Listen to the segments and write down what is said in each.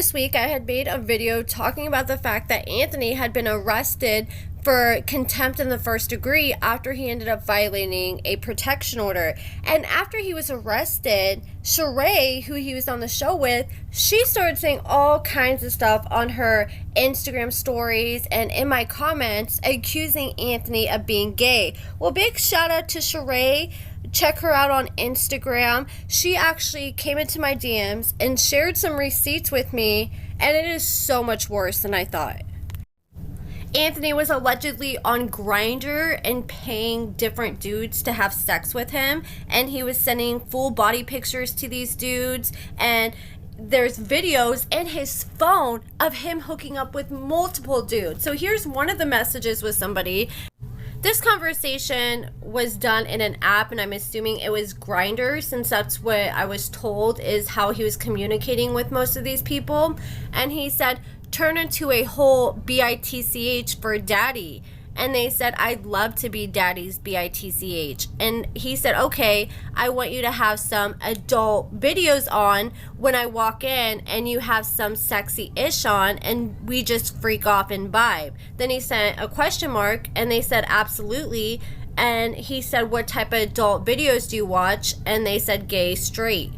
previous week, I had made a video talking about the fact that Anthony had been arrested for contempt in the first degree after he ended up violating a protection order. And after he was arrested, Sheree, who he was on the show with, she started saying all kinds of stuff on her Instagram stories and in my comments accusing Anthony of being gay. Well, big shout out to Sheree. Check her out on Instagram. She actually came into my DMs and shared some receipts with me, and it is so much worse than I thought. Anthony was allegedly on Grindr and paying different dudes to have sex with him, and he was sending full body pictures to these dudes, and there's videos in his phone of him hooking up with multiple dudes. So here's one of the messages with somebody. This conversation was done in an app, and I'm assuming it was Grindr, since that's what I was told is how he was communicating with most of these people. And he said, turn into a whole bitch for daddy. And they said, I'd love to be daddy's bitch. And he said, okay, I want you to have some adult videos on when I walk in, and you have some sexy ish on, and we just freak off and vibe. Then he sent a question mark, and they said, absolutely. And he said, what type of adult videos do you watch? And they said, gay, straight.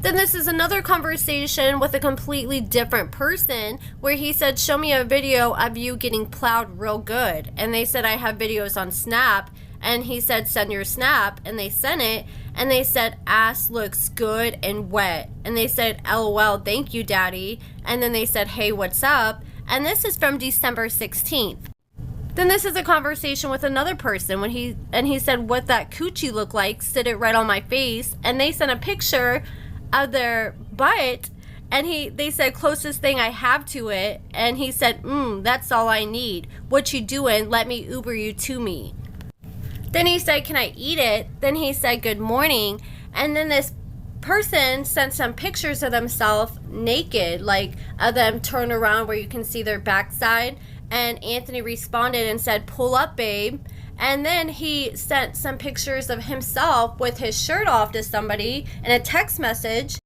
Then this is another conversation with a completely different person where he said, show me a video of you getting plowed real good. And they said, I have videos on Snap. And he said, send your Snap. And they sent it. And they said, ass looks good and wet. And they said, LOL, thank you, daddy. And then they said, hey, what's up? And this is from December 16th. Then this is a conversation with another person when he said, what that coochie look like? Sit it right on my face. And they sent a picture of their butt, and they said, closest thing I have to it. And he said, that's all I need. What you doing? Let me Uber you to me. Then he said, can I eat it? Then he said, good morning. And then this person sent some pictures of themselves naked, like of them turned around where you can see their backside. And Anthony responded and said, pull up, babe. And then he sent some pictures of himself with his shirt off to somebody in a text message.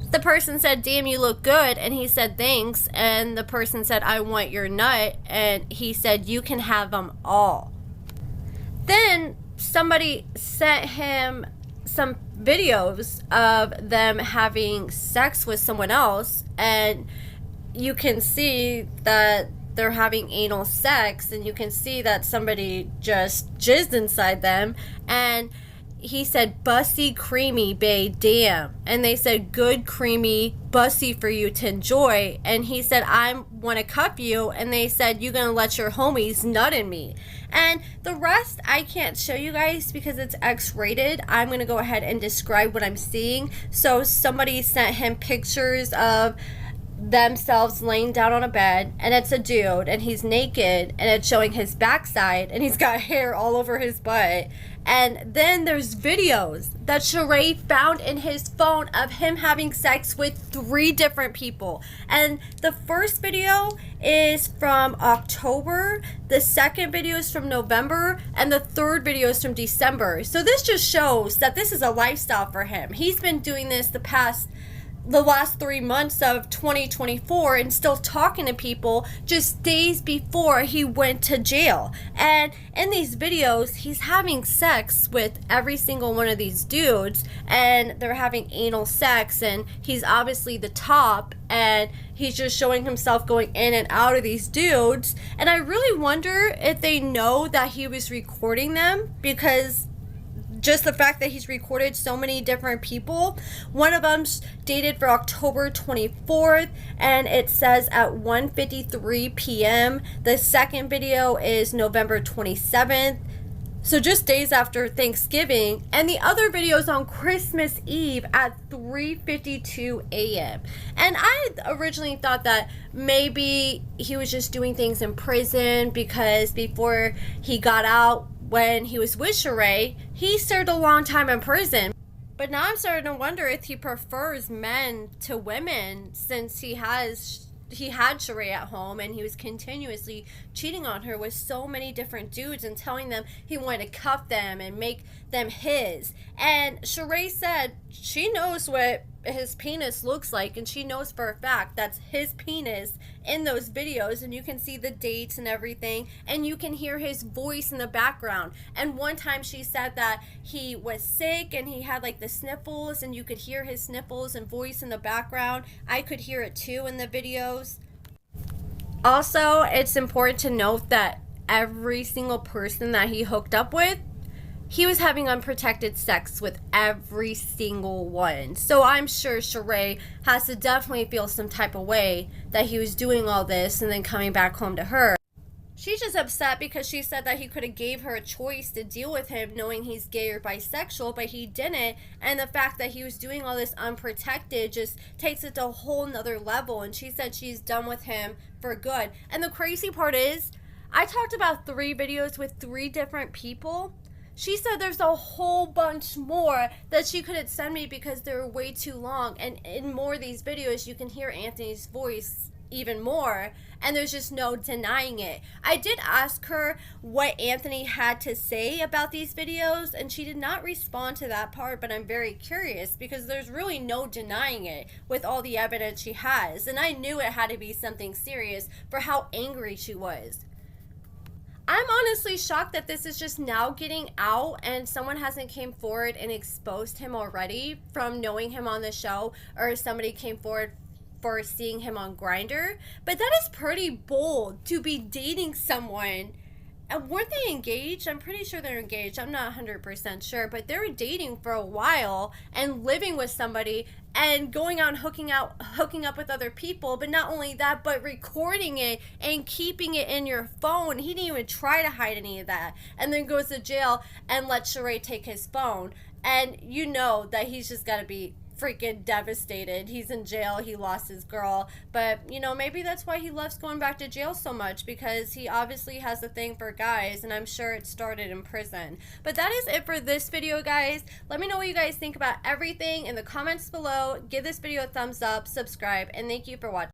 The person said, damn, you look good. And he said, thanks. And the person said, I want your nut. And he said, you can have them all. Then somebody sent him some videos of them having sex with someone else. And you can see that they're having anal sex, and you can see that somebody just jizzed inside them. And he said, bussy creamy, bae, damn. And they said, good creamy bussy for you to enjoy. And he said, I want to cuff you. And they said, you gonna let your homies nut in me. And the rest I can't show you guys because it's X-rated. I'm gonna go ahead and describe what I'm seeing. So somebody sent him pictures of themselves laying down on a bed, and it's a dude, and he's naked, and it's showing his backside, and he's got hair all over his butt. And then there's videos that Sheree found in his phone of him having sex with 3 different people. And the first video is from October, the second video is from November, and the third video is from December. So this just shows that this is a lifestyle for him. He's been doing this the last 3 months of 2024 and still talking to people just days before he went to jail. And in these videos, he's having sex with every single one of these dudes, and they're having anal sex, and he's obviously the top, and he's just showing himself going in and out of these dudes. And I really wonder if they know that he was recording them, because just the fact that he's recorded so many different people. One of them's dated for October 24th, and it says at 1:53 p.m. The second video is November 27th, so just days after Thanksgiving. And the other video is on Christmas Eve at 3:52 a.m. And I originally thought that maybe he was just doing things in prison, because before he got out, when he was with Sheree, he served a long time in prison. But now I'm starting to wonder if he prefers men to women, since he has had Sheree at home, and he was continuously cheating on her with so many different dudes and telling them he wanted to cuff them and make them his. And Sheree said she knows what his penis looks like, and she knows for a fact that's his penis in those videos, and you can see the dates and everything, and you can hear his voice in the background. And one time she said that he was sick and he had like the sniffles, and you could hear his sniffles and voice in the background. I could hear it too in the videos. Also, it's important to note that every single person that he hooked up with, he was having unprotected sex with every single one. So I'm sure Sheree has to definitely feel some type of way that he was doing all this and then coming back home to her. She's just upset because she said that he could have gave her a choice to deal with him knowing he's gay or bisexual, but he didn't. And the fact that he was doing all this unprotected just takes it to a whole nother level. And she said she's done with him for good. And the crazy part is, I talked about 3 videos with 3 different people. She said there's a whole bunch more that she couldn't send me because they were way too long. And in more of these videos, you can hear Anthony's voice even more, and there's just no denying it. I did ask her what Anthony had to say about these videos, and she did not respond to that part, but I'm very curious because there's really no denying it with all the evidence she has. And I knew it had to be something serious for how angry she was. I'm honestly shocked that this is just now getting out and someone hasn't came forward and exposed him already from knowing him on the show, or somebody came forward for seeing him on Grindr. But that is pretty bold to be dating someone. And weren't they engaged? I'm pretty sure they're engaged. I'm not 100% sure, but they were dating for a while and living with somebody and going out and hooking up with other people. But not only that, but recording it and keeping it in your phone. He didn't even try to hide any of that, and then goes to jail and lets Sheree take his phone. And you know that he's just got to be freaking devastated. He's in jail, he lost his girl, but you know, maybe that's why he loves going back to jail so much, because he obviously has a thing for guys, and I'm sure it started in prison. But that is it for this video, guys. Let me know what you guys think about everything in the comments below. Give this video a thumbs up, subscribe, and thank you for watching.